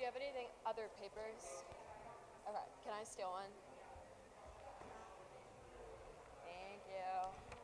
have anything, other papers? Okay, can I steal one? Thank you.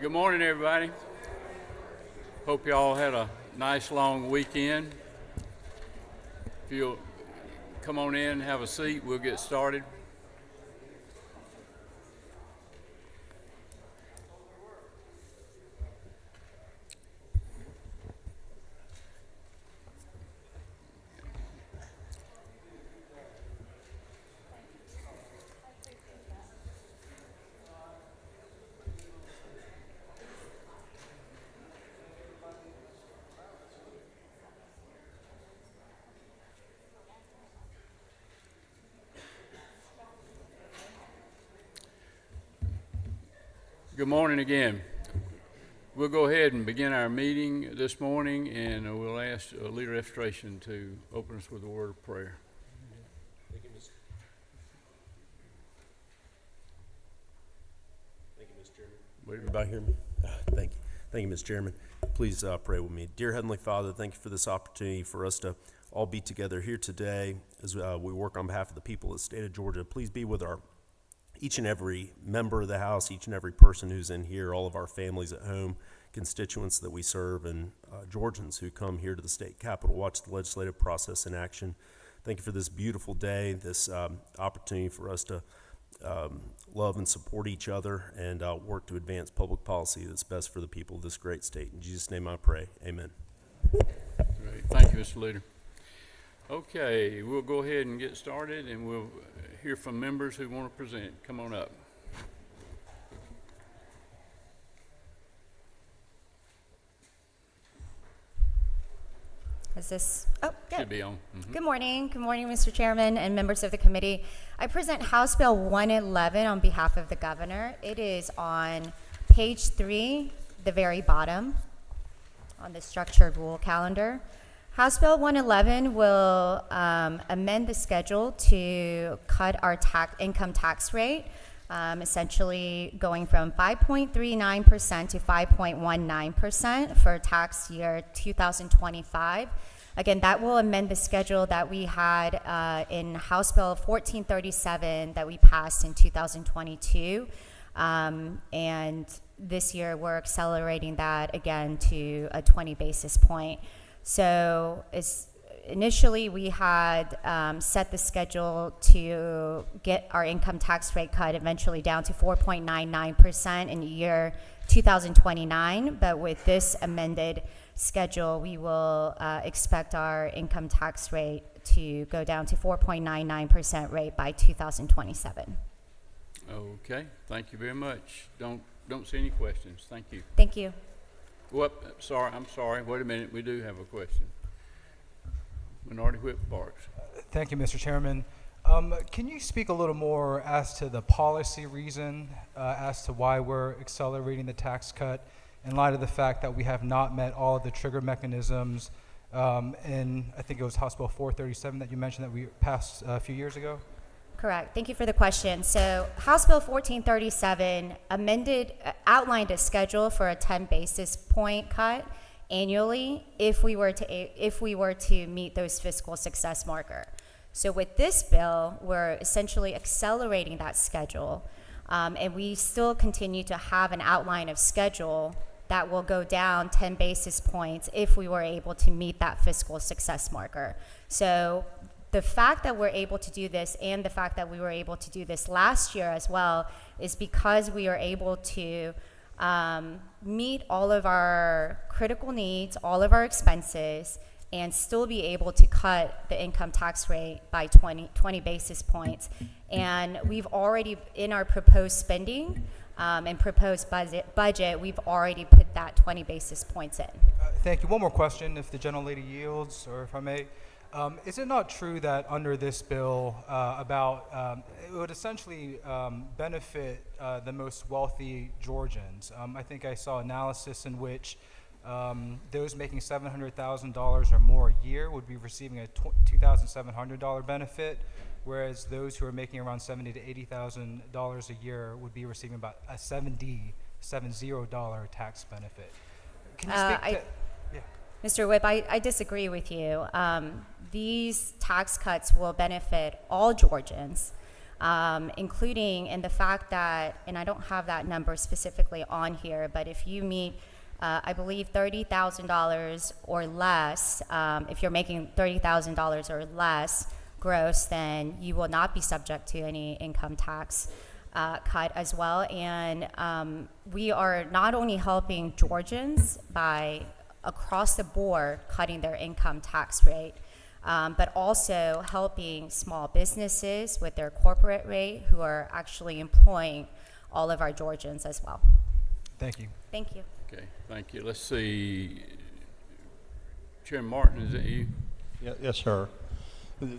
Good morning, everybody. Hope you all had a nice long weekend. If you'll come on in, have a seat, we'll get started. Good morning again. We'll go ahead and begin our meeting this morning, and we'll ask Leader Illustration to open us with a word of prayer. Thank you, Mr. Chairman. Wait, everybody hear me? Thank you. Thank you, Mr. Chairman. Please pray with me. Dear Heavenly Father, thank you for this opportunity for us to all be together here today as we work on behalf of the people of the state of Georgia. Please be with each and every member of the House, each and every person who's in here, all of our families at home, constituents that we serve, and Georgians who come here to the state capitol, watch the legislative process in action. Thank you for this beautiful day, this opportunity for us to love and support each other and work to advance public policy that's best for the people of this great state. In Jesus' name I pray, amen. Great. Thank you, Mr. Leader. Okay, we'll go ahead and get started, and we'll hear from members who want to present. Come on up. Is this, oh, good. Should be on. Mm-hmm. Good morning, Mr. Chairman and members of the committee. I present House Bill 111 on behalf of the governor. It is on page 3, the very bottom, on the structured rule calendar. House Bill 111 will amend the schedule to cut our income tax rate, essentially going from 5.39% to 5.19% for tax year 2025. Again, that will amend the schedule that we had in House Bill 1437 that we passed in 2022. And this year we're accelerating that again to a 20 basis point. So initially we had set the schedule to get our income tax rate cut eventually down to 4.99% in the year 2029. But with this amended schedule, we will expect our income tax rate to go down to 4.99% rate by 2027. Okay, thank you very much. Don't see any questions. Thank you. Thank you. I'm sorry. Wait a minute. We do have a question. Minority Whip Parks. Thank you, Mr. Chairman. Can you speak a little more as to the policy reason as to why we're accelerating the tax cut in light of the fact that we have not met all of the trigger mechanisms in, I think it was House Bill 437 that you mentioned that we passed a few years ago? Correct. Thank you for the question. So House Bill 1437 outlined a schedule for a 10 basis point cut annually if we were to meet those fiscal success marker. So with this bill, we're essentially accelerating that schedule, and we still continue to have an outline of schedule that will go down 10 basis points if we were able to meet that fiscal success marker. So the fact that we're able to do this and the fact that we were able to do this last year as well is because we are able to meet all of our critical needs, all of our expenses, and still be able to cut the income tax rate by 20 basis points. And we've already, in our proposed spending and proposed budget, we've already put that 20 basis points in. Thank you. One more question, if the gentlelady yields, or if I may. Is it not true that under this bill, it would essentially benefit the most wealthy Georgians? I think I saw analysis in which those making $700,000 or more a year would be receiving a $2,700 benefit, whereas those who are making around $70,000 to $80,000 a year would be receiving about a $70 tax benefit. Can you speak to? Yeah. Mr. Whip, I disagree with you. These tax cuts will benefit all Georgians. including in the fact that, and I don't have that number specifically on here, but if you meet, I believe, $30,000 or less, if you're making $30,000 or less gross, then you will not be subject to any income tax cut as well. And we are not only helping Georgians by across the board cutting their income tax rate, but also helping small businesses with their corporate rate who are actually employing all of our Georgians as well. Thank you. Thank you. Okay, thank you. Let's see. Chairman Martin, is that you? Yes, sir.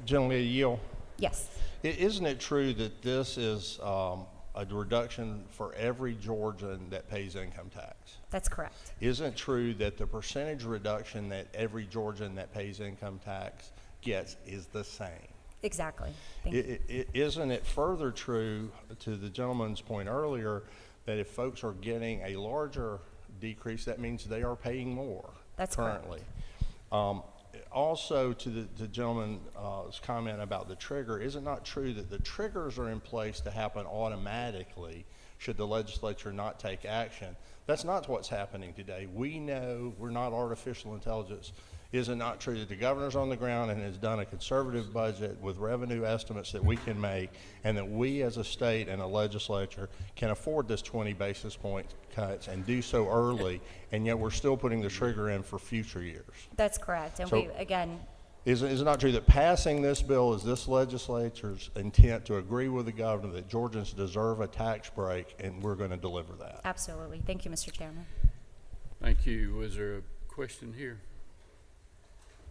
General Yield, Yes. isn't it true that this is a reduction for every Georgian that pays income tax? That's correct. Isn't it true that the percentage reduction that every Georgian that pays income tax gets is the same? Exactly. Thank you. Isn't it further true, to the gentleman's point earlier, that if folks are getting a larger decrease, that means they are paying more? That's currently. Also, to the gentleman's comment about the trigger, is it not true that the triggers are in place to happen automatically should the legislature not take action? That's not what's happening today. We know we're not artificial intelligence. Is it not true that the governor's on the ground and has done a conservative budget with revenue estimates that we can make, and that we as a state and a legislature can afford this 20 basis point cuts and do so early, and yet we're still putting the trigger in for future years? That's correct. And So- we, again, Is it not true that passing this bill is this legislature's intent to agree with the governor that Georgians deserve a tax break, and we're going to deliver that? absolutely. Thank you, Mr. Chairman. Thank you. Was there a question here?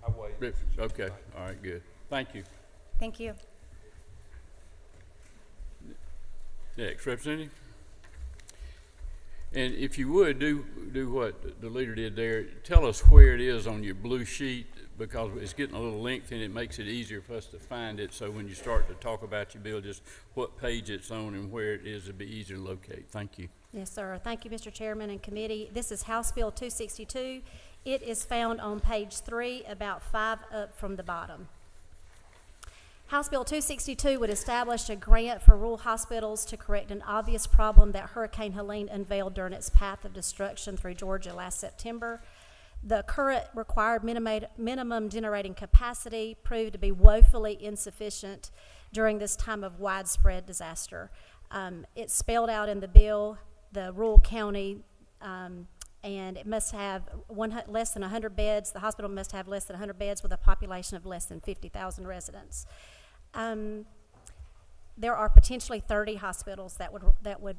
I wait. Okay, all right, good. Thank you. Thank you. Next, Representative. And if you would, do what the leader did there. Tell us where it is on your blue sheet, because it's getting a little lengthy and it makes it easier for us to find it. So when you start to talk about your bill, just what page it's on and where it is, it'll be easier to locate. Thank you. Yes, sir. Thank you, Mr. Chairman and committee. This is House Bill 262. It is found on page 3, about 5 up from the bottom. House Bill 262 would establish a grant for rural hospitals to correct an obvious problem that Hurricane Helene unveiled during its path of destruction through Georgia last September. The current required minimum generating capacity proved to be woefully insufficient during this time of widespread disaster. It's spelled out in the bill, the rural county, and it must have less than 100 beds. The hospital must have less than 100 beds with a population of less than 50,000 residents. There are potentially 30 hospitals that would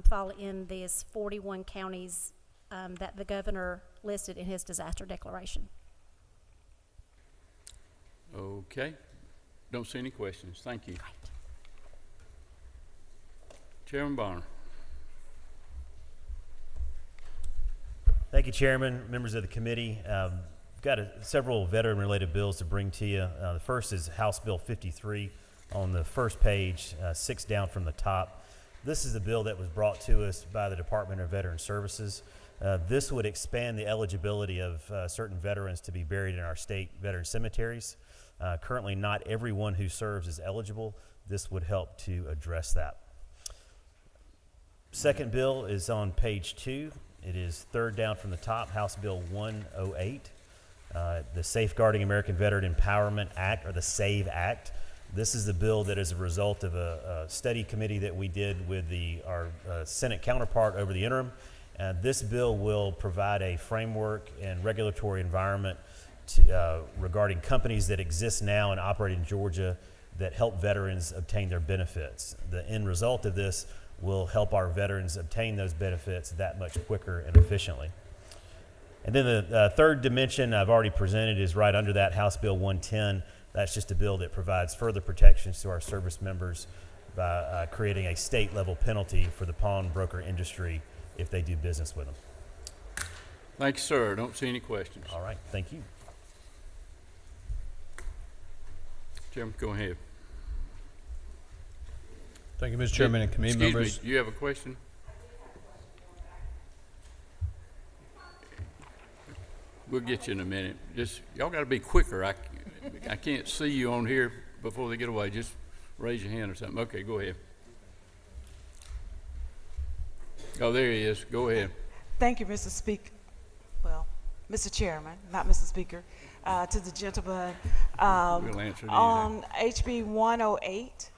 fall in these 41 counties that the governor listed in his disaster declaration. Okay. Don't see any questions. Thank you. Great. Chairman Bonner. Thank you, Chairman, members of the committee. We've got several veteran-related bills to bring to you. The first is House Bill 53 on the first page, 6 down from the top. This is a bill that was brought to us by the Department of Veteran Services. This would expand the eligibility of certain veterans to be buried in our state veteran cemeteries. Currently, not everyone who serves is eligible. This would help to address that. Second bill is on page 2. It is 3rd down from the top, House Bill 108, the Safeguarding American Veteran Empowerment Act, or the SAVE Act. This is the bill that is a result of a study committee that we did with our Senate counterpart over the interim. This bill will provide a framework and regulatory environment regarding companies that exist now and operate in Georgia that help veterans obtain their benefits. The end result of this will help our veterans obtain those benefits that much quicker and efficiently. And then the third dimension I've already presented is right under that, House Bill 110. That's just a bill that provides further protections to our service members by creating a state-level penalty for the pawnbroker industry if they do business with them. Thank you, sir. Don't see any questions. All right, thank you. Chairman, go ahead. Thank you, Mr. Chairman and committee Excuse members. me, do you have a question? We'll get you in a minute. Just, y'all gotta be quicker. I can't see you on here before they get away. Just raise your hand or something. Okay, go ahead. Oh, there he is. Go ahead. Thank you, Mr. Speaker. Well, Mr. Chairman, not Mr. Speaker. To the gentleman, We'll answer it on HB 108,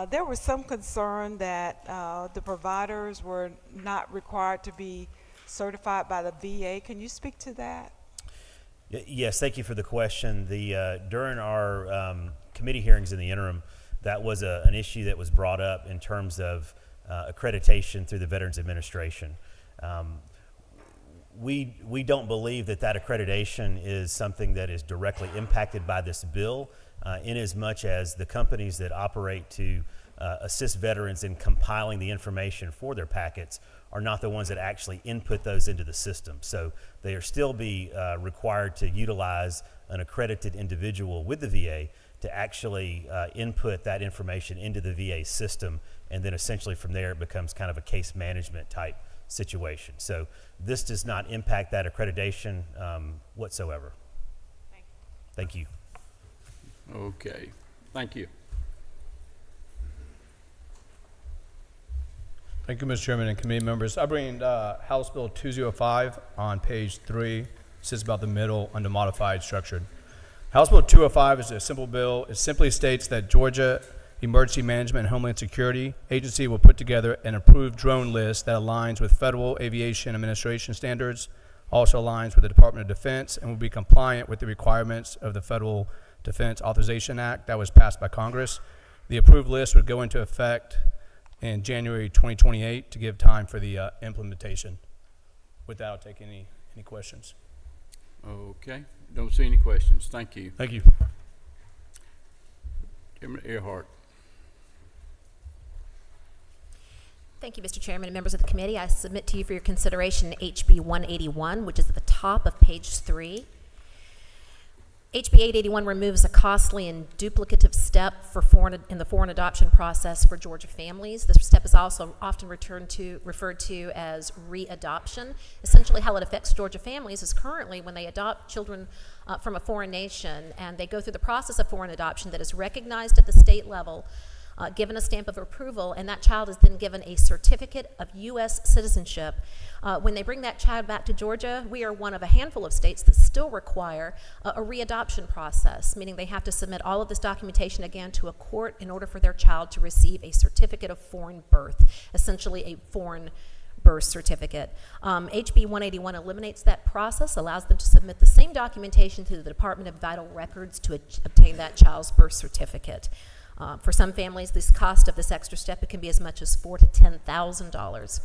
there was some concern that the providers were not required to be certified by the VA. Can you speak to that? Yes, thank you for the question. During our committee hearings in the interim, that was an issue that was brought up in terms of accreditation through the Veterans Administration. We don't believe that accreditation is something that is directly impacted by this bill, in as much as the companies that operate to assist veterans in compiling the information for their packets are not the ones that actually input those into the system. So they are still be required to utilize an accredited individual with the VA to actually input that information into the VA system, and then essentially from there it becomes kind of a case management type situation. So this does not impact that accreditation whatsoever. Thank you. Okay, thank you. Thank you, Mr. Chairman and committee members. I bring House Bill 205 on page 3. It says about the middle under modified structured. House Bill 205 is a simple bill. It simply states that Georgia Emergency Management and Homeland Security Agency will put together an approved drone list that aligns with Federal Aviation Administration standards, also aligns with the Department of Defense, and will be compliant with the requirements of the Federal Defense Authorization Act that was passed by Congress. The approved list would go into effect in January 2028 to give time for the implementation. With that, I'll take any questions. Okay, don't see any questions. Thank you. Thank you. Chairman Earhart. Thank you, Mr. Chairman and members of the committee. I submit to you for your consideration HB 181, which is at the top of page 3. HB 881 removes a costly and duplicative step in the foreign adoption process for Georgia families. This step is also often referred to as readoption. Essentially, how it affects Georgia families is currently when they adopt children from a foreign nation, and they go through the process of foreign adoption that is recognized at the state level, given a stamp of approval, and that child is then given a certificate of U.S. citizenship. When they bring that child back to Georgia, we are one of a handful of states that still require a readoption process, meaning they have to submit all of this documentation again to a court in order for their child to receive a certificate of foreign birth, essentially a foreign birth certificate. HB 181 eliminates that process, allows them to submit the same documentation to the Department of Vital Records to obtain that child's birth certificate. For some families, this cost of this extra step, it can be as much as $4,000 to $10,000.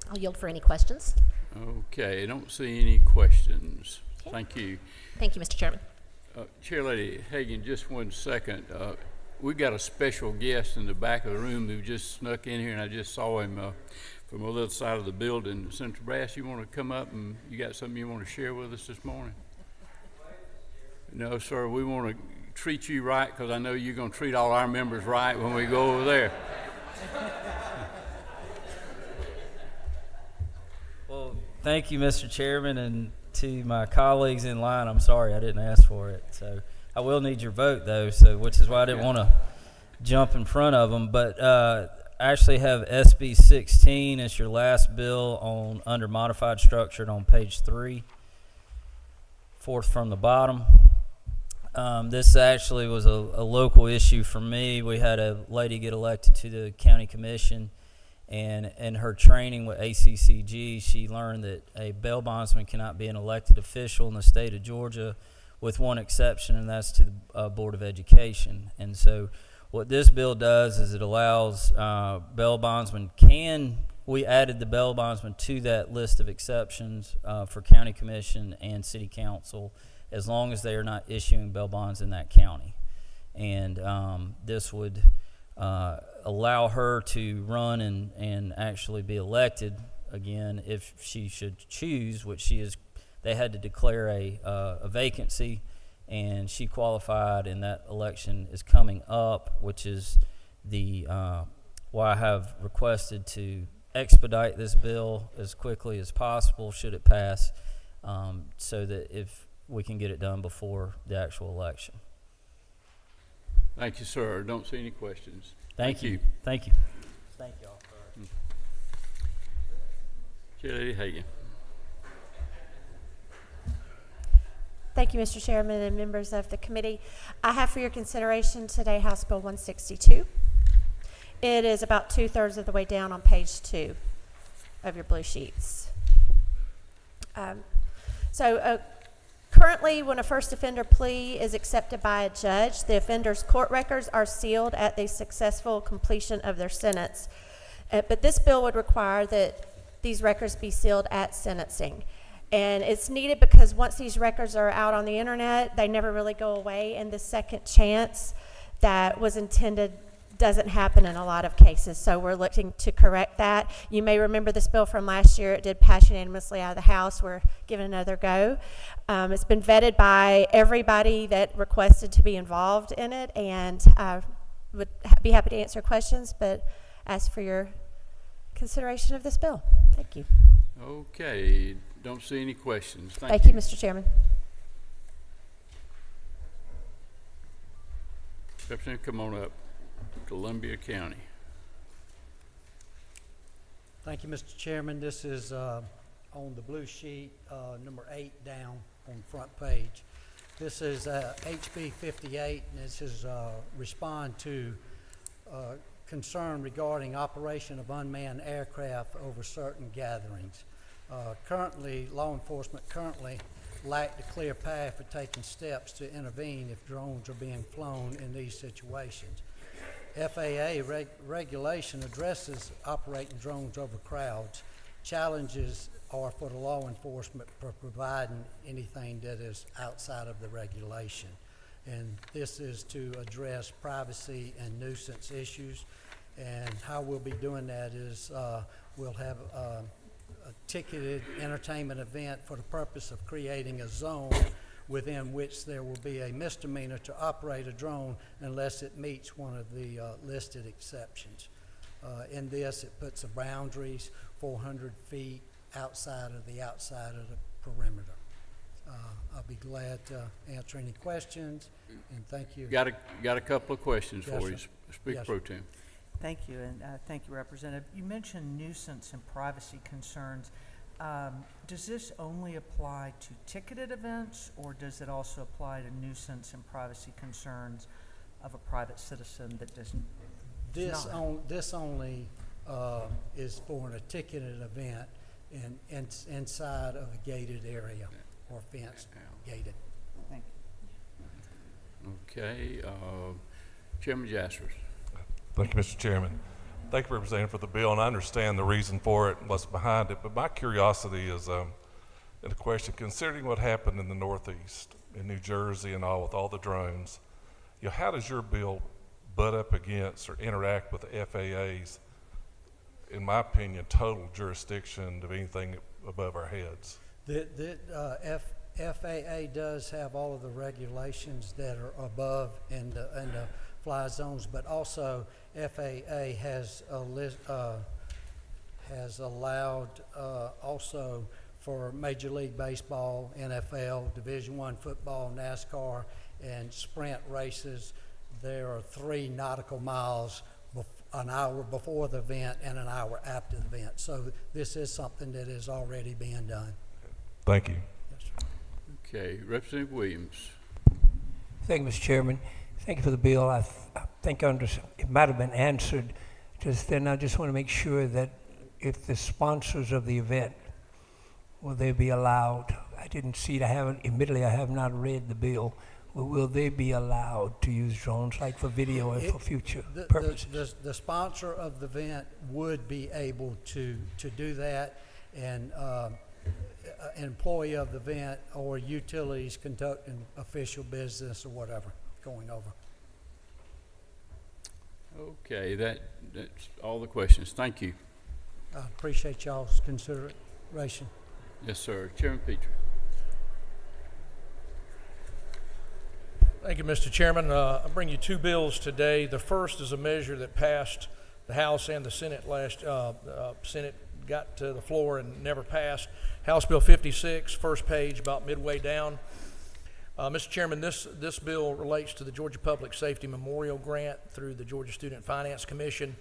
I'll yield for any questions. Okay, I don't see any questions. Okay. Thank you. Thank you, Mr. Chairman. Chair Lady Hagan, just 1 second. We've got a special guest in the back of the room who just snuck in here, and I just saw him from a little side of the building. Senator Brass, you want to come up and you got something you want to share with us this morning? No, sir, we want to treat you right because I know you're going to treat all our members right when we go over there. Well, thank you, Mr. Chairman, and to my colleagues in line, I'm sorry I didn't ask for it. So I will need your vote, though, which is why I didn't want to jump in front of them. But I actually have SB 16 as your last bill under modified structured on page 3, fourth from the bottom. This actually was a local issue for me. We had a lady get elected to the county commission, and in her training with ACCG, she learned that a bail bondsman cannot be an elected official in the state of Georgia, with one exception, and that's to the Board of Education. And so what this bill does is it allows bail bondsmen we added the bail bondsman to that list of exceptions for county commission and city council, as long as they are not issuing bail bonds in that county. And this would allow her to run and actually be elected again if she should choose, which she is. They had to declare a vacancy, and she qualified, and that election is coming up, which is why I have requested to expedite this bill as quickly as possible, should it pass, so that if we can get it done before the actual election. Thank you, sir. Don't see any questions. Thank you. Thank you. Thank y'all. Chair Lady Hagan. Thank you, Mr. Chairman and members of the committee. I have for your consideration today House Bill 162. It is about 2/3 of the way down on page 2 of your blue sheets. Currently, when a first offender plea is accepted by a judge, the offender's court records are sealed at the successful completion of their sentence. But this bill would require that these records be sealed at sentencing. And it's needed because once these records are out on the internet, they never really go away, and the second chance that was intended doesn't happen in a lot of cases. So we're looking to correct that. You may remember this bill from last year. It did pass unanimously out of the House. We're giving another go. It's been vetted by everybody that requested to be involved in it, and I would be happy to answer questions, but ask for your consideration of this bill. Thank you. Okay, don't see any questions. Thank you, Mr. Chairman. Representative, come on up. Columbia County. Thank you, Mr. Chairman. This is on the blue sheet, number 8 down on the front page. This is HB 58, and this is respond to concern regarding operation of unmanned aircraft over certain gatherings. Currently, law enforcement lack the clear path for taking steps to intervene if drones are being flown in these situations. FAA regulation addresses operating drones over crowds. Challenges are for the law enforcement for providing anything that is outside of the regulation. And this is to address privacy and nuisance issues. And how we'll be doing that is we'll have a ticketed entertainment event for the purpose of creating a zone within which there will be a misdemeanor to operate a drone unless it meets one of the listed exceptions. In this, it puts the boundaries 400 feet outside of the perimeter. I'll be glad to answer any questions, and thank you. Got a couple of questions Yes, for you. sir. Speaker Yes, Pro Tem. Thank you, and thank you, Representative. You mentioned nuisance and privacy concerns. Does this only apply to ticketed events, or does it also apply to nuisance and privacy concerns of a private citizen that doesn't? This only is for a ticketed event inside of a gated area or fenced gated. Thank you. Okay, Chairman Jaspers. Thank you, Mr. Chairman. Thank you, Representative, for the bill, and I understand the reason for it and what's behind it, but my curiosity is in a question, considering what happened in the Northeast, in New Jersey and all, with all the drones, how does your bill butt up against or interact with the FAA's, in my opinion, total jurisdiction of anything above our heads? The FAA does have all of the regulations that are above in the fly zones, but also FAA has allowed also for Major League Baseball, NFL, Division I football, NASCAR, and sprint races. There are 3 nautical miles an hour before the event and an hour after the event. So this is something that is already being done. Thank you. Yes, sir. Okay, Representative Williams. Thank you, Mr. Chairman. Thank you for the bill. I think it might have been answered just then. I just want to make sure that if the sponsors of the event, will they be allowed? I didn't see it. Admittedly, I have not read the bill. Will they be allowed to use drones, like for video and for future purposes? The sponsor of the event would be able to do that, and an employee of the event or utilities conducting official business or whatever going over. Okay, that's all the questions. Thank you. I appreciate y'all's consideration. Yes, sir. Chairman Petrie. Thank you, Mr. Chairman. I bring you 2 bills today. The first is a measure that passed the House and the Senate Senate got to the floor and never passed. House Bill 56, first page, about midway down. Mr. Chairman, this bill relates to the Georgia Public Safety Memorial Grant through the Georgia Student Finance Commission.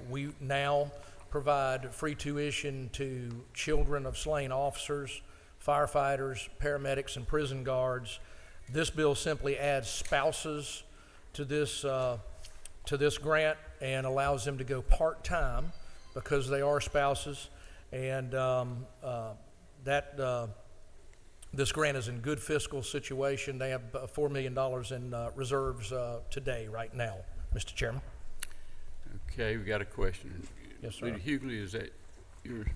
We now provide free tuition to children of slain officers, firefighters, paramedics, and prison guards. This bill simply adds spouses to this grant and allows them to go part-time because they are spouses, and this grant is in good fiscal situation. They have $4 million in reserves today, right now, Mr. Chairman. Okay, we got a question. Yes, sir. Lady Hughley, is that yours?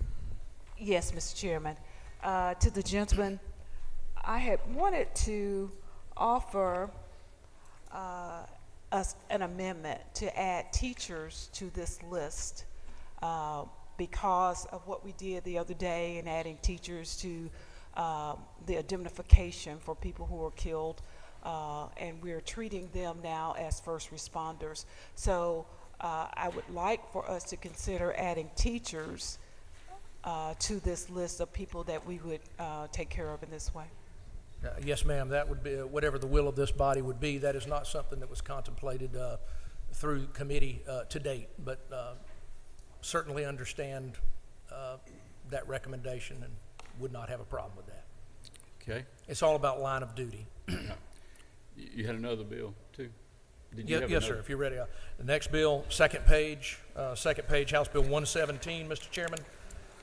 Yes, Mr. Chairman. To the gentleman, I had wanted to offer us an amendment to add teachers to this list because of what we did the other day in adding teachers to the indemnification for people who were killed, and we're treating them now as first responders. So I would like for us to consider adding teachers to this list of people that we would take care of in this way. Yes, ma'am. That would be whatever the will of this body would be. That is not something that was contemplated through committee to date, but certainly understand that recommendation and would not have a problem with that. Okay. It's all about line of duty. You had another bill, too? Did you have Yes, another? sir, if you're ready. The next bill, second page, House Bill 117, Mr. Chairman,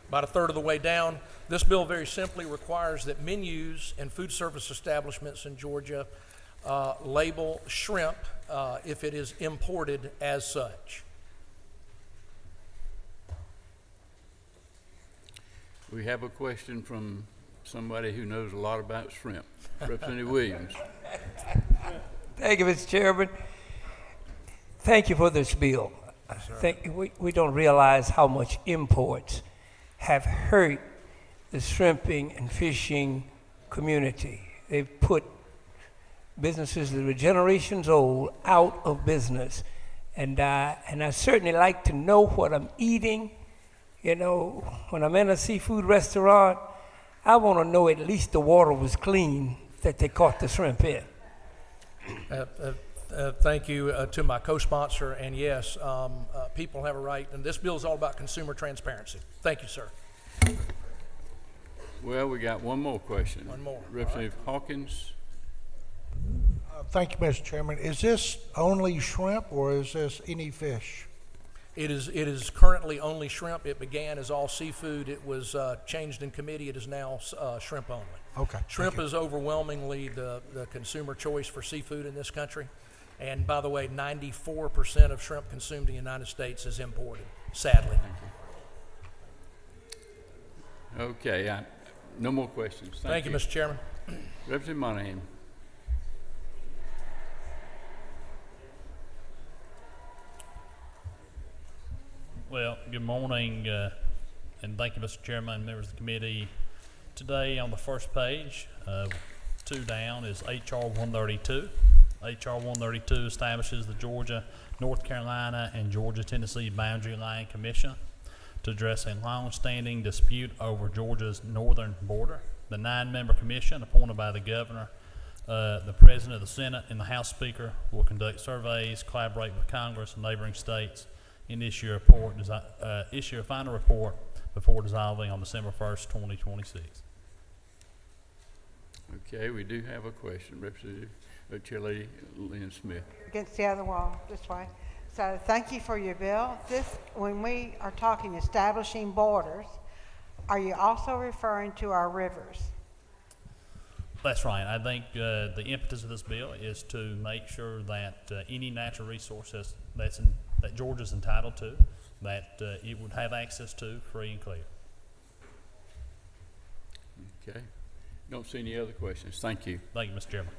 about a third of the way down. This bill very simply requires that menus and food service establishments in Georgia label shrimp if it is imported as such. We have a question from somebody who knows a lot about shrimp. Representative Williams. Thank you, Mr. Chairman. Thank you for this bill. I think we don't realize how much imports have hurt the shrimping and fishing community. They've put businesses that were generations old out of business. And I certainly like to know what I'm eating. You know, when I'm in a seafood restaurant, I want to know at least the water was clean that they caught the shrimp in. Thank you to my co-sponsor, and yes, people have a right, and this bill is all about consumer transparency. Thank you, sir. Well, we got one more question. One more. Representative Hawkins. Thank you, Mr. Chairman. Is this only shrimp or is this any fish? It is currently only shrimp. It began as all seafood. It was changed in committee. It is now shrimp only. Okay. Shrimp is overwhelmingly the consumer choice for seafood in this country. And by the way, 94% of shrimp consumed in the United States is imported, sadly. Okay, no more questions. Thank you, Mr. Chairman. Representative Monahan. Well, good morning, and thank you, Mr. Chairman, members of the committee. Today on the first page, 2 down, is H.R. 132. H.R. 132 establishes the Georgia, North Carolina, and Georgia-Tennessee Boundary Line Commission to address a long-standing dispute over Georgia's northern border. The 9-member commission, appointed by the governor, the president of the Senate, and the House Speaker, will conduct surveys, collaborate with Congress and neighboring states, and issue a final report before dissolving on December 1st, 2026. Okay, we do have a question. Representative Chairlady Lynn Smith. Against the other wall, this way. So thank you for your bill. When we are talking establishing borders, are you also referring to our rivers? That's right. I think the impetus of this bill is to make sure that any natural resources that Georgia's entitled to, that it would have access to, free and clear. Okay. Don't see any other questions. Thank you. Thank you, Mr. Chairman.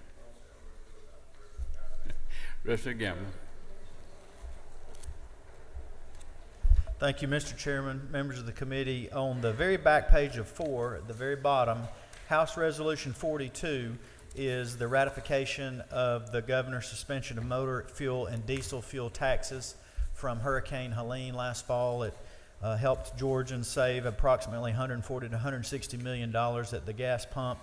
Representative Gamble. Thank you, Mr. Chairman, members of the committee. On the very back page of 4, at the very bottom, House Resolution 42 is the ratification of the governor's suspension of motor fuel and diesel fuel taxes from Hurricane Helene last fall. It helped Georgians save approximately $140 to $160 million at the gas pump.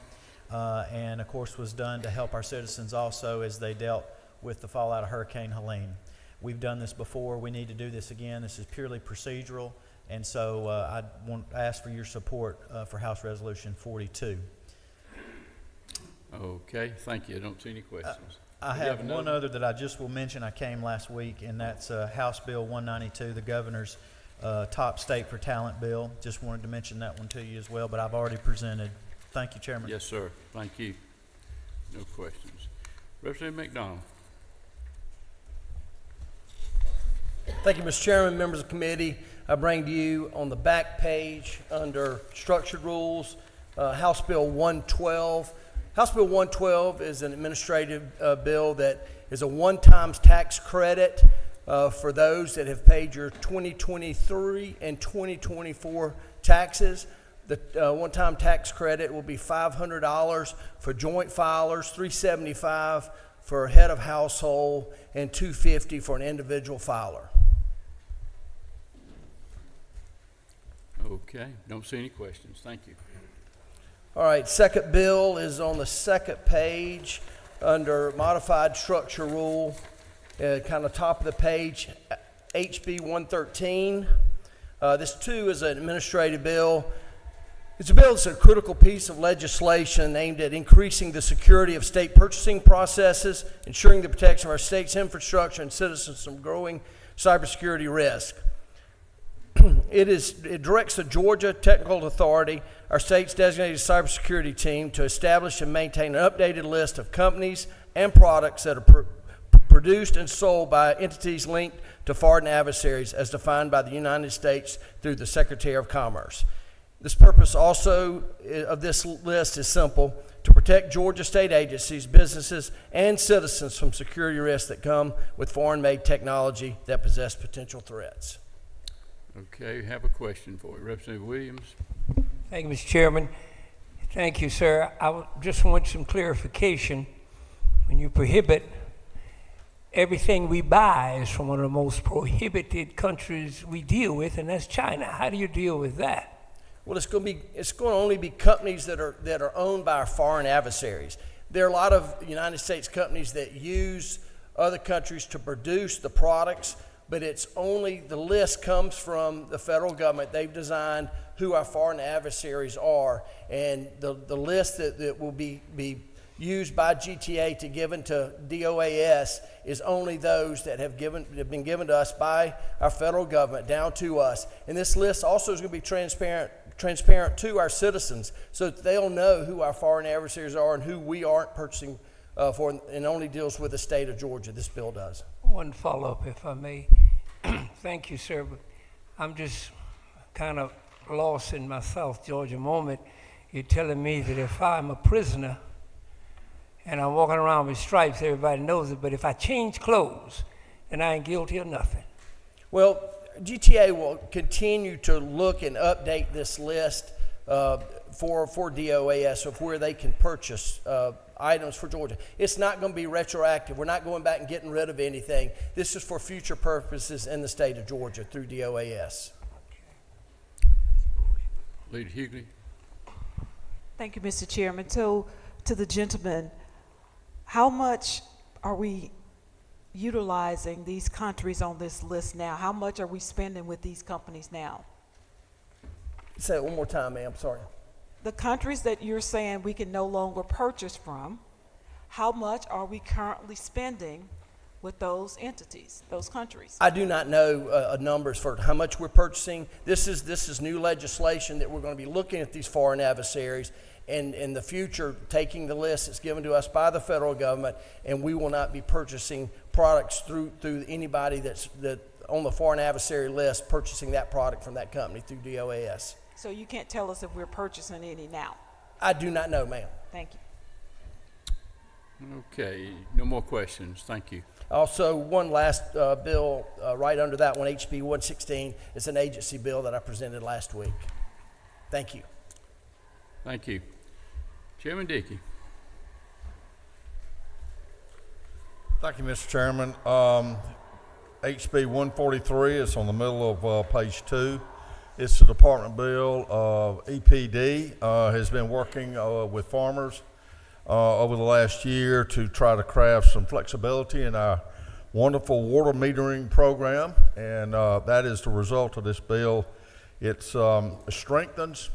and of course was done to help our citizens also as they dealt with the fallout of Hurricane Helene. We've done this before. We need to do this again. This is purely procedural, and so I want to ask for your support for House Resolution 42. Okay, thank you. I don't see any questions. I have one other that I just will mention. I came last week, and that's House Bill 192, the governor's top state for talent bill. Just wanted to mention that one to you as well, but I've already presented. Thank you, Chairman. Yes, sir. Thank you. No questions. Representative McDonald. Thank you, Mr. Chairman, members of the committee. I bring to you on the back page under structured rules, House Bill 112. House Bill 112 is an administrative bill that is a one-time tax credit for those that have paid your 2023 and 2024 taxes. The one-time tax credit will be $500 for joint filers, $375 for a head of household, and $250 for an individual filer. Okay, don't see any questions. Thank you. All right, second bill is on the second page under modified structure rule, kind of top of the page, HB 113. This too is an administrative bill. It's a bill that's a critical piece of legislation aimed at increasing the security of state purchasing processes, ensuring the protection of our state's infrastructure and citizens from growing cybersecurity risk. It directs the Georgia Technical Authority, our state's designated cybersecurity team, to establish and maintain an updated list of companies and products that are produced and sold by entities linked to foreign adversaries as defined by the United States through the Secretary of Commerce. This purpose also of this list is simple: to protect Georgia state agencies, businesses, and citizens from security risks that come with foreign-made technology that possess potential threats. Okay, have a question for you. Representative Williams. Thank you, Mr. Chairman. Thank you, sir. I just want some clarification. When you prohibit, everything we buy is from one of the most prohibited countries we deal with, and that's China. How do you deal with that? Well, it's going to only be companies that are owned by our foreign adversaries. There are a lot of United States companies that use other countries to produce the products, but it's only, the list comes from the federal government. They've designed who our foreign adversaries are, and the list that will be used by GTA to given to DOAS is only those that have been given to us by our federal government down to us. And this list also is going to be transparent to our citizens, so that they'll know who our foreign adversaries are and who we aren't purchasing for, and only deals with the state of Georgia. This bill does. One follow-up, if I may. Thank you, sir. But I'm just kind of lost in my South Georgia moment. You're telling me that if I'm a prisoner and I'm walking around with stripes, everybody knows it, but if I change clothes, then I ain't guilty of nothing. Well, GTA will continue to look and update this list for DOAS of where they can purchase items for Georgia. It's not going to be retroactive. We're not going back and getting rid of anything. This is for future purposes in the state of Georgia through DOAS. Leader Hughley. Thank you, Mr. Chairman. So, to the gentleman, how much are we utilizing these countries on this list now? How much are we spending with these companies now? Say it one more time, ma'am. Sorry. The countries that you're saying we can no longer purchase from, how much are we currently spending with those entities, those countries? I do not know numbers for how much we're purchasing. This is new legislation that we're going to be looking at these foreign adversaries, and in the future taking the list that's given to us by the federal government, and we will not be purchasing products through anybody that on the foreign adversary list, purchasing that product from that company through DOAS. So you can't tell us if we're purchasing any now? I do not know, ma'am. Thank you. Okay, no more questions. Thank you. Also, one last bill right under that one, HB 116. It's an agency bill that I presented last week. Thank you. Thank you. Chairman Dickey. Thank you, Mr. Chairman. HB 143 is on the middle of page 2. It's a department bill. EPD has been working with farmers over the last year to try to craft some flexibility in our wonderful water metering program, and that is the result of this bill. It strengthens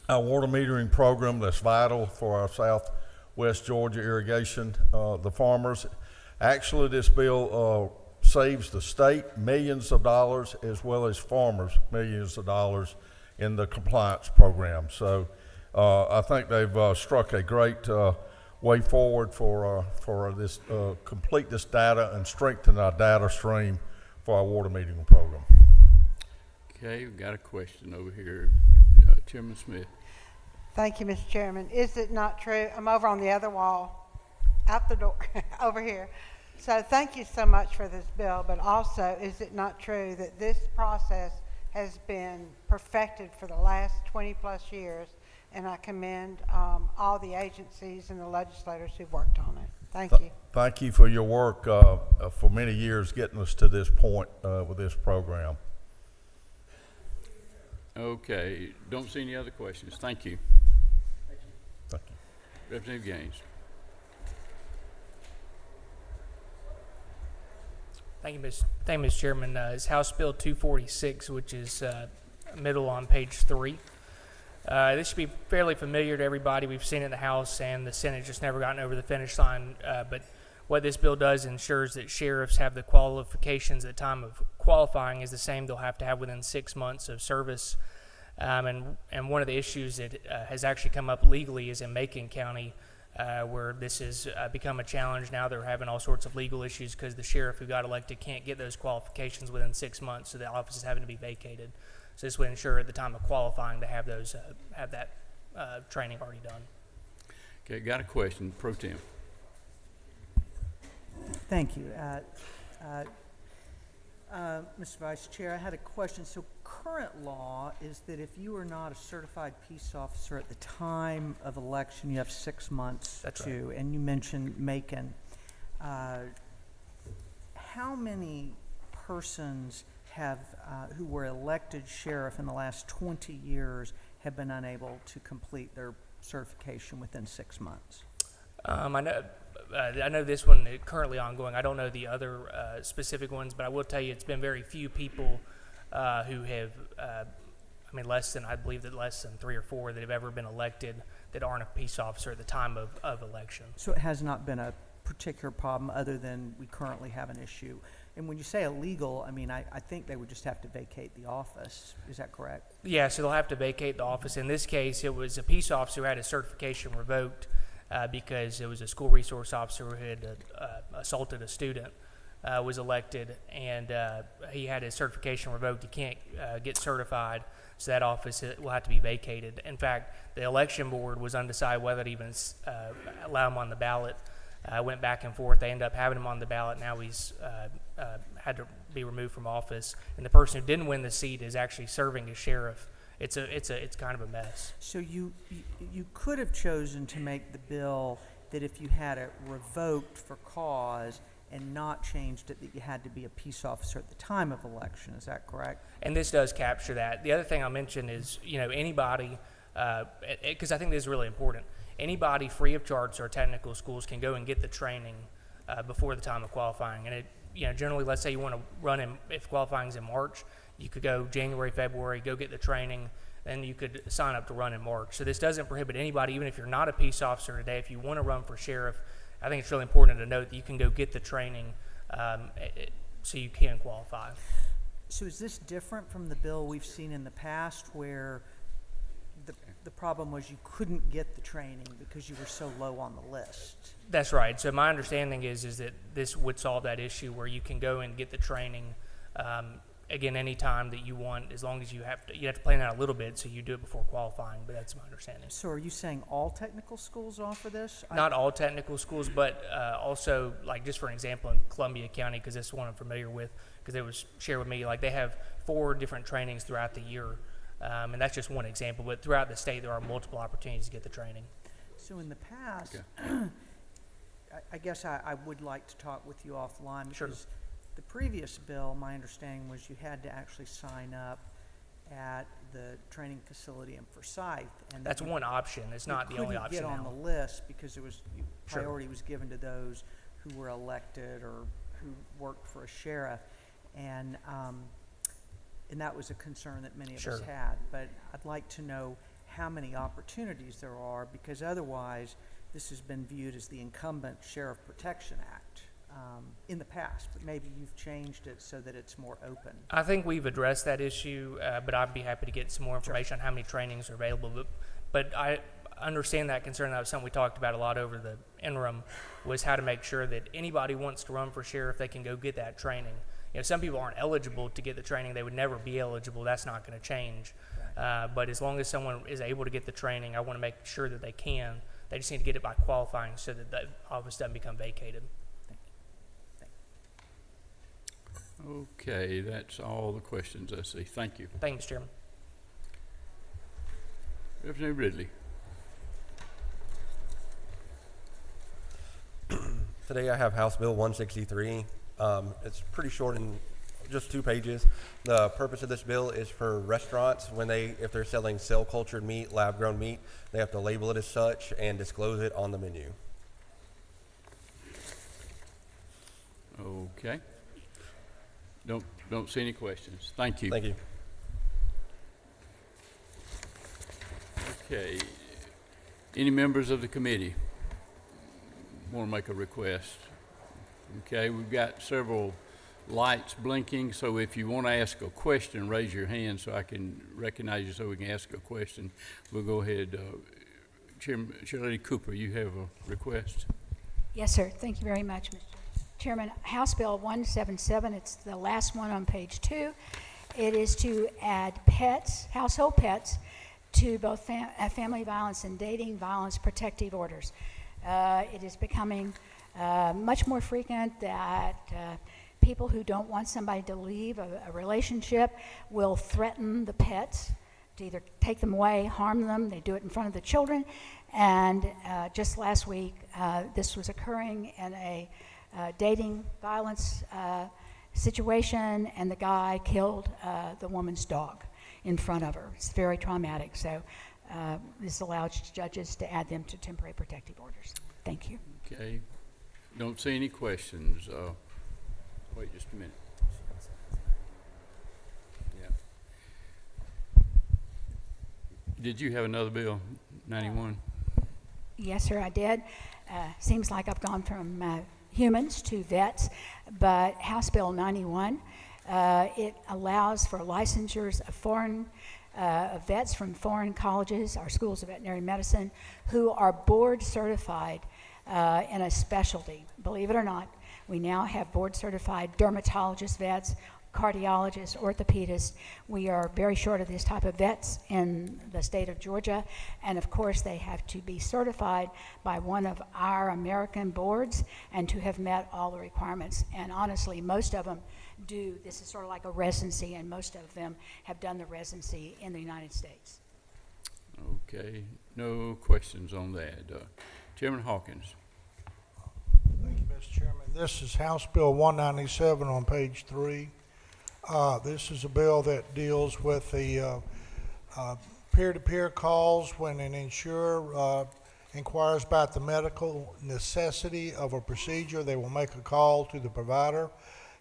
our water metering program that's vital for our southwest Georgia irrigation, the farmers. Actually, this bill saves the state millions of dollars as well as farmers millions of dollars in the compliance program. So I think they've struck a great way forward for this, complete this data and strengthen our data stream for our water metering program. Okay, we've got a question over here. Chairman Smith. Thank you, Mr. Chairman. Is it not true? I'm over on the other wall, out the door, over here. So thank you so much for this bill, but also, is it not true that this process has been perfected for the last 20-plus years, and I commend all the agencies and the legislators who've worked on it. Thank you. Thank you for your work for many years getting us to this point with this program. Okay, don't see any other questions. Thank you. Thank you. Representative Gaines. Thank you, Mr. Chairman. It's House Bill 246, which is middle on page 3. This should be fairly familiar to everybody. We've seen it in the House and the Senate, just never gotten over the finish line. But what this bill does ensures that sheriffs have the qualifications at the time of qualifying is the same they'll have to have within 6 months of service. And one of the issues that has actually come up legally is in Macon County, where this has become a challenge. Now they're having all sorts of legal issues because the sheriff who got elected can't get those qualifications within 6 months, so the office is having to be vacated. So this would ensure at the time of qualifying to have those have that training already done. Okay, got a question. Pro Tem. Thank you. Mr. Vice Chair, I had a question. So current law is that if you are not a certified peace officer at the time of election, you have 6 months to, and you mentioned Macon. How many persons have, who were elected sheriff in the last 20 years have been unable to complete their certification within 6 months? I know this one is currently ongoing. I don't know the other specific ones, but I will tell you it's been very few people who have, less than 3 or 4 that have ever been elected that aren't a peace officer at the time of election. So it has not been a particular problem other than we currently have an issue. And when you say illegal, I think they would just have to vacate the office. Is that correct? Yeah, so they'll have to vacate the office. In this case, it was a peace officer who had his certification revoked because it was a school resource officer who had assaulted a student, was elected, and he had his certification revoked. He can't get certified, so that office will have to be vacated. In fact, the election board was undecided whether to even allow him on the ballot. Went back and forth. They ended up having him on the ballot. Now he's had to be removed from office, and the person who didn't win the seat is actually serving as sheriff. It's kind of a mess. So you could have chosen to make the bill that if you had it revoked for cause and not changed it, that you had to be a peace officer at the time of election. Is that correct? And this does capture that. The other thing I'll mention is, anybody, because I think this is really important, anybody free of charge to our technical schools can go and get the training before the time of qualifying. And generally, let's say you want to run if qualifying is in March, you could go January, February, go get the training, then you could sign up to run in March. So this doesn't prohibit anybody, even if you're not a peace officer today, if you want to run for sheriff, I think it's really important to note that you can go get the training so you can qualify. So is this different from the bill we've seen in the past where the problem was you couldn't get the training because you were so low on the list? That's right. So my understanding is that this would solve that issue where you can go and get the training again any time that you want, as long as you have to plan out a little bit, so you do it before qualifying. But that's my understanding. So are you saying all technical schools offer this? Not all technical schools, but also, like, just for an example, in Columbia County, because this is one I'm familiar with, because it was shared with me, like they have 4 different trainings throughout the year. And that's just one example, but throughout the state there are multiple opportunities to get the training. So in the past, I guess I would like to talk with you offline, because the previous bill, my understanding was you had to actually sign up at the training facility in Forsyth. And That's one option. It's not the only option couldn't get on now. the list because it was, Sure. priority was given to those who were elected or who worked for a sheriff. And that was a concern that many of us Sure. had. But I'd like to know how many opportunities there are, because otherwise this has been viewed as the incumbent Sheriff Protection Act in the past, but maybe you've changed it so that it's more open. I think we've addressed that issue, but I'd be happy to get some more information on how many trainings are available. But I understand that concern. That was something we talked about a lot over the interim, was how to make sure that anybody who wants to run for sheriff, they can go get that training. You know, some people aren't eligible to get the training. They would never be eligible. That's not going to change. But as long as someone is able to get the training, I want to make sure that they can. They just need to get it by qualifying so that the office doesn't become vacated. Okay, that's all the questions I see. Thank you. Thank you, Mr. Chairman. Representative Ridley. Today I have House Bill 163. It's pretty short and just 2 pages. The purpose of this bill is for restaurants, if they're selling cell-cultured meat, lab-grown meat, they have to label it as such and disclose it on the menu. Okay. Don't see any questions. Thank you. Thank you. Okay. Any members of the committee want to make a request? Okay, we've got several lights blinking, so if you want to ask a question, raise your hand so I can recognize you so we can ask a question. We'll go ahead. Chairlady Cooper, you have a request? Yes, sir. Thank you very much, Mr. Chairman. House Bill 177, it's the last one on page 2. It is to add pets, household pets, to both family violence and dating violence protective orders. It is becoming much more frequent that people who don't want somebody to leave a relationship will threaten the pets to either take them away, harm them. They do it in front of the children. And just last week, this was occurring in a dating violence situation, and the guy killed the woman's dog in front of her. It's very traumatic. So this allows judges to add them to temporary protective orders. Thank you. Okay. Don't see any questions. Wait just a minute. Yeah. Did you have another bill, 91? Yes, sir, I did. Seems like I've gone from humans to vets, but House Bill 91, it allows for licensures of foreign vets from foreign colleges, our schools of veterinary medicine, who are board certified in a specialty. Believe it or not, we now have board certified dermatologist vets, cardiologists, orthopedists. We are very short of this type of vets in the state of Georgia, and of course they have to be certified by one of our American boards and to have met all the requirements. And honestly, most of them do. This is sort of like a residency, and most of them have done the residency in the United States. Okay, no questions on that. Chairman Hawkins. Thank you, Mr. Chairman. This is House Bill 197 on page 3. This is a bill that deals with the peer-to-peer calls when an insurer inquires about the medical necessity of a procedure. They will make a call to the provider.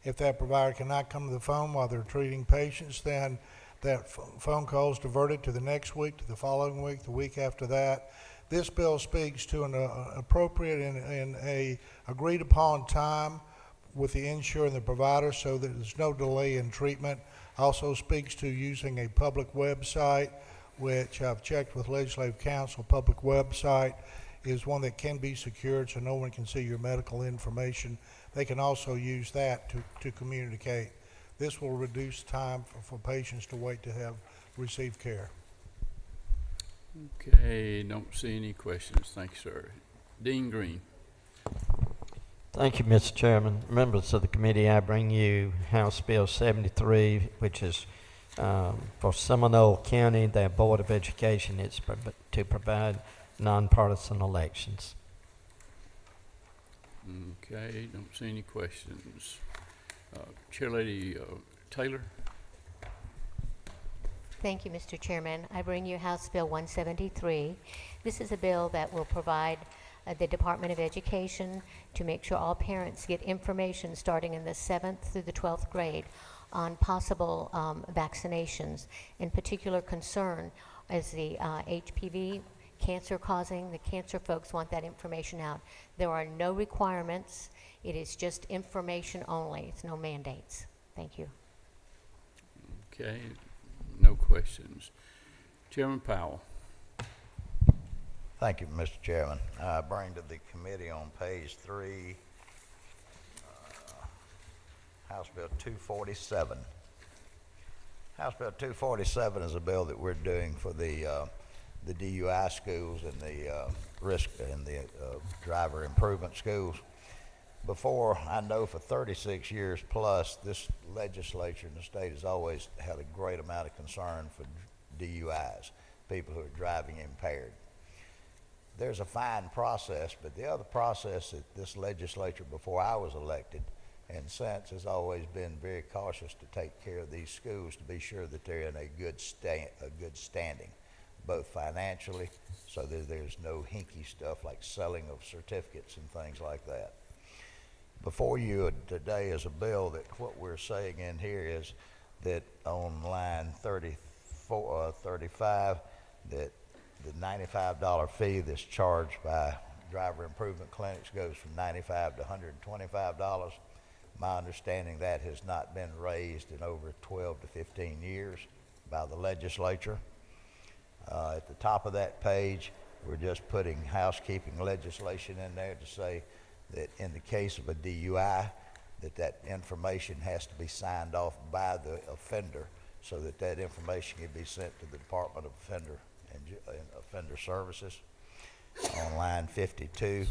If that provider cannot come to the phone while they're treating patients, then that phone call is diverted to the next week, to the following week, the week after that. This bill speaks to an appropriate and a agreed upon time with the insurer and the provider so that there's no delay in treatment. Also speaks to using a public website, which I've checked with Legislative Council. Public website is one that can be secured so no one can see your medical information. They can also use that to communicate. This will reduce time for patients to wait to receive care. Okay, don't see any questions. Thank you, sir. Dean Green. Thank you, Mr. Chairman. Members of the committee, I bring you House Bill 73, which is for Seminole County, their Board of Education. It's to provide nonpartisan elections. Okay, don't see any questions. Chairlady Taylor. Thank you, Mr. Chairman. I bring you House Bill 173. This is a bill that will provide the Department of Education to make sure all parents get information starting in the 7th through the 12th grade on possible vaccinations. In particular concern is the HPV, cancer causing. The cancer folks want that information out. There are no requirements. It is just information only. It's no mandates. Thank you. Okay, no questions. Chairman Powell. Thank you, Mr. Chairman. I bring to the committee on page 3, House Bill 247. House Bill 247 is a bill that we're doing for the DUI schools and the risk and the driver improvement schools. Before, I know for 36 years plus, this legislature in the state has always had a great amount of concern for DUIs, people who are driving impaired. There's a fine process, but the other process that this legislature before I was elected and since has always been very cautious to take care of these schools to be sure that they're in a good standing, both financially, so that there's no hinky stuff like selling of certificates and things like that. Before you today is a bill that what we're saying in here is that on line 35, that the $95 fee that's charged by driver improvement clinics goes from $95 to $125. My understanding that has not been raised in over 12 to 15 years by the legislature. At the top of that page, we're just putting housekeeping legislation in there to say that in the case of a DUI, that information has to be signed off by the offender so that information can be sent to the Department of Offender Services. On line 52,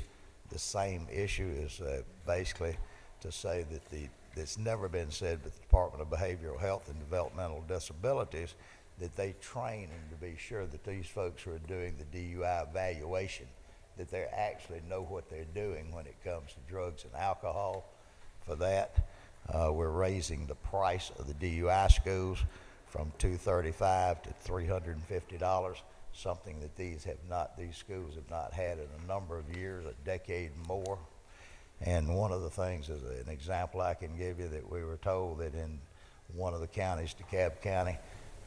the same issue is basically to say that it's never been said that the Department of Behavioral Health and Developmental Disabilities that they train and to be sure that these folks who are doing the DUI evaluation that they actually know what they're doing when it comes to drugs and alcohol. For that, we're raising the price of the DUI schools from $235 to $350, something that these schools have not had in a number of years, a decade more. And one of the things is an example I can give you that we were told that in one of the counties, DeKalb County,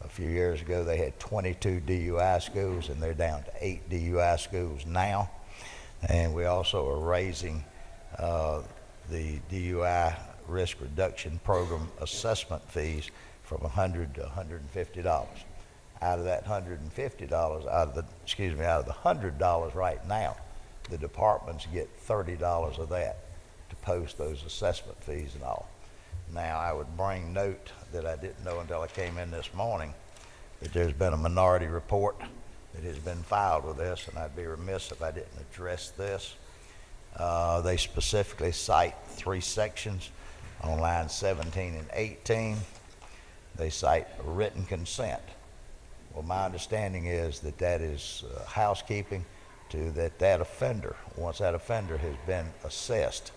a few years ago, they had 22 DUI schools, and they're down to 8 DUI schools now. And we also are raising the DUI risk reduction program assessment fees from $100 to $150. Out of that $150, out of the $100 right now, the departments get $30 of that to post those assessment fees and all. Now, I would bring note that I didn't know until I came in this morning that there's been a minority report that has been filed with this, and I'd be remiss if I didn't address this. They specifically cite 3 sections on lines 17 and 18. They cite written consent. Well, my understanding is that is housekeeping to that offender, once that offender has been assessed,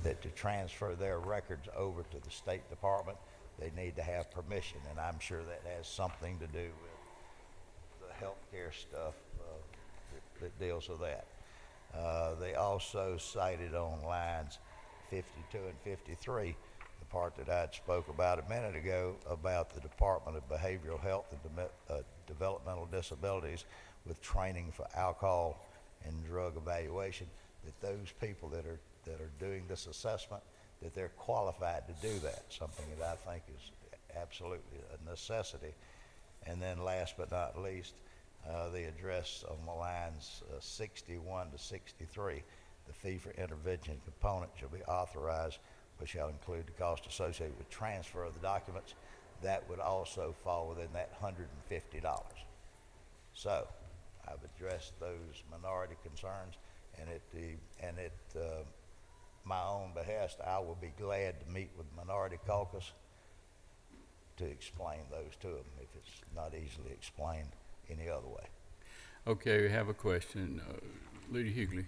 that to transfer their records over to the State Department, they need to have permission, and I'm sure that has something to do with the healthcare stuff that deals with that. They also cited on lines 52 and 53, the part that I'd spoke about a minute ago about the Department of Behavioral Health and Developmental Disabilities with training for alcohol and drug evaluation, that those people that are doing this assessment, that they're qualified to do that, something that I think is absolutely a necessity. And then last but not least, they address on the lines 61 to 63, the fee for intervention component shall be authorized, which shall include the cost associated with transfer of the documents. That would also fall within that $150. So I've addressed those minority concerns, and at my own behest, I will be glad to meet with Minority Caucus to explain those to them if it's not easily explained any other way. Okay, we have a question. Lady Hughley.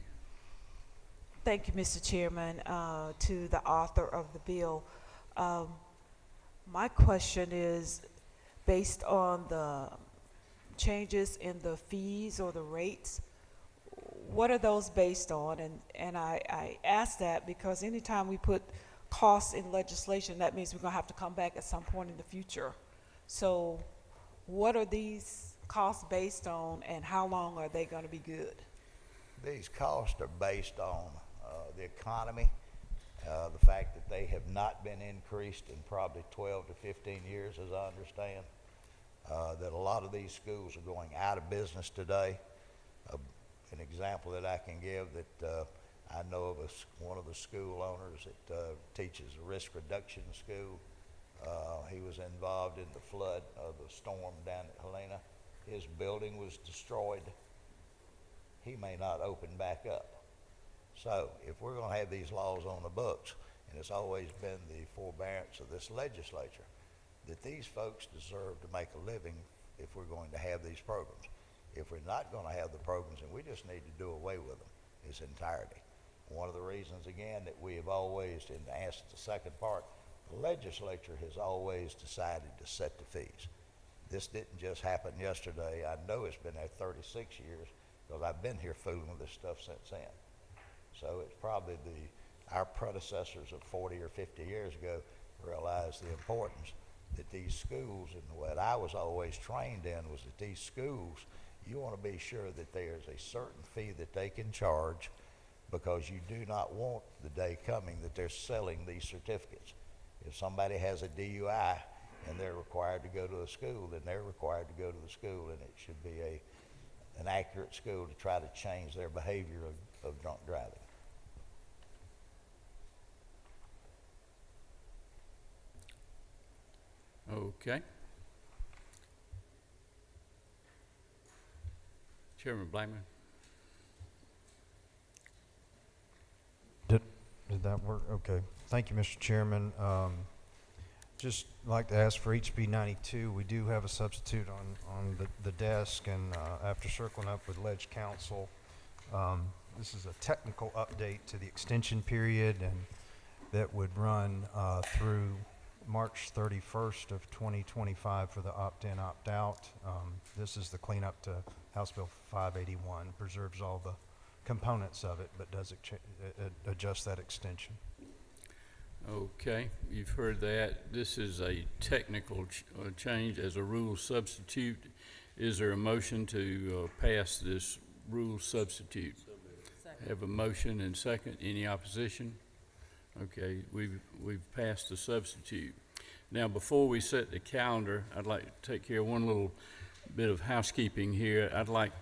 Thank you, Mr. Chairman. To the author of the bill, my question is, based on the changes in the fees or the rates? What are those based on? And I ask that because anytime we put costs in legislation, that means we're going to have to come back at some point in the future. So what are these costs based on, and how long are they going to be good? These costs are based on the economy, the fact that they have not been increased in probably 12 to 15 years, as I understand, that a lot of these schools are going out of business today. An example that I can give that I know of one of the school owners that teaches a risk reduction school. He was involved in the flood of the storm down at Helena. His building was destroyed. He may not open back up. So if we're going to have these laws on the books, and it's always been the forbearance of this legislature, that these folks deserve to make a living if we're going to have these programs. If we're not going to have the programs, and we just need to do away with them in its entirety. One of the reasons, again, that we have always, and to answer the second part, the legislature has always decided to set the fees. This didn't just happen yesterday. I know it's been there 36 years because I've been here fooling with this stuff since then. So it's probably our predecessors of 40 or 50 years ago realized the importance that these schools, and what I was always trained in was that these schools, you want to be sure that there's a certain fee that they can charge, because you do not want the day coming that they're selling these certificates. If somebody has a DUI and they're required to go to a school, then they're required to go to the school, and it should be an accurate school to try to change their behavior of drunk driving. Okay. Chairman Blackman. Did that work? Okay. Thank you, Mr. Chairman. Just like to ask for HB 92, we do have a substitute on the desk, and after circling up with Ledge Council, this is a technical update to the extension period, and that would run through March 31st of 2025 for the opt-in, opt-out. This is the cleanup to House Bill 581, preserves all the components of it, but does adjust that extension. Okay, you've heard that. This is a technical change as a rule substitute. Is there a motion to pass this rule substitute? Have a motion and second. Any opposition? Okay, we've passed the substitute. Now, before we set the calendar, I'd like to take care of one little bit of housekeeping here. I'd like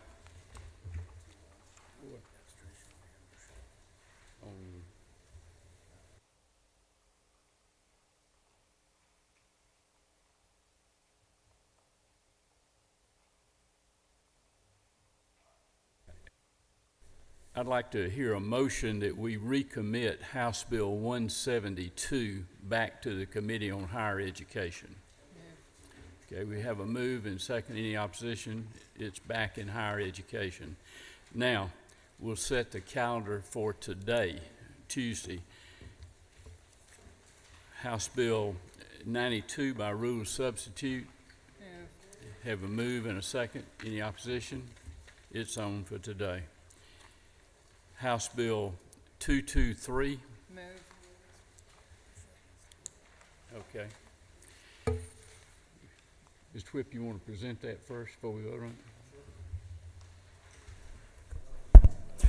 to hear a motion that we recommit House Bill 172 back to the Committee on Higher Education. Okay, we have a move and second. Any opposition? It's back in higher education. Now, we'll set the calendar for today, Tuesday. House Bill 92 by rule substitute. Have a move and a second. Any opposition? It's on for today. House Bill 223. Move. Okay. Mr. Whip, you want to present that first before we vote on it?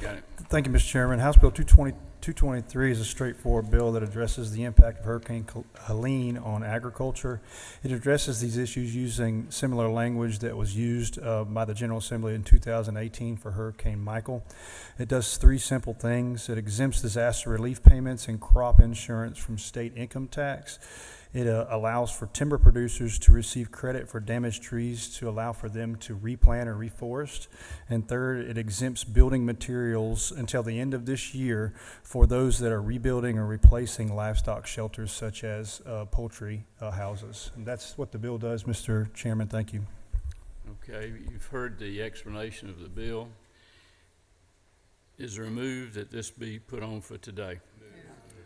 Got it. Thank you, Mr. Chairman. House Bill 223 is a straightforward bill that addresses the impact of Hurricane Helene on agriculture. It addresses these issues using similar language that was used by the General Assembly in 2018 for Hurricane Michael. It does three simple things. It exempts disaster relief payments and crop insurance from state income tax. It allows for timber producers to receive credit for damaged trees to allow for them to replant or reforest. And third, it exempts building materials until the end of this year for those that are rebuilding or replacing livestock shelters such as poultry houses. And that's what the bill does, Mr. Chairman. Thank you. Okay, you've heard the explanation of the bill. Is there a move that this be put on for today?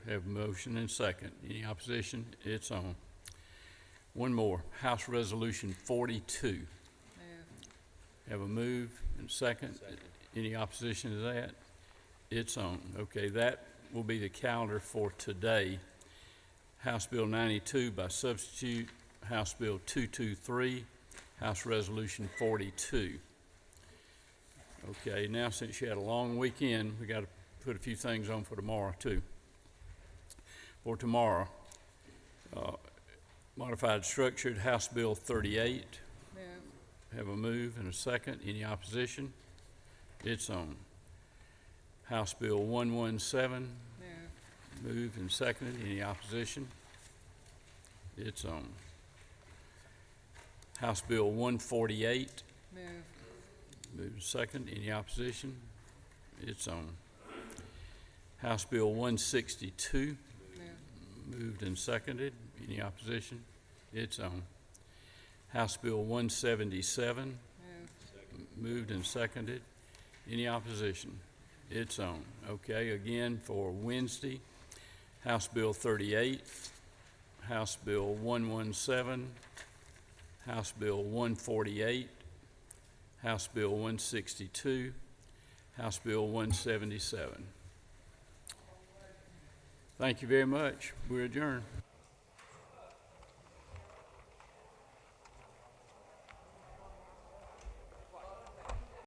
Have a motion and second. Any opposition? It's on. One more, House Resolution 42. Have a move and second. Any opposition to that? It's on. Okay, that will be the calendar for today. House Bill 92 by substitute, House Bill 223, House Resolution 42. Okay, now since you had a long weekend, we got to put a few things on for tomorrow too. For tomorrow, modified structured House Bill 38. Have a move and a second. Any opposition? It's on. House Bill 117. Moved and seconded. Any opposition? It's on. House Bill 148. Moved and second. Any opposition? It's on. House Bill 162. Moved and seconded. Any opposition? It's on. House Bill 177. Moved and seconded. Any opposition? It's on. Okay, again for Wednesday, House Bill 38, House Bill 117, House Bill 148, House Bill 162, House Bill 177. Thank you very much. We're adjourned.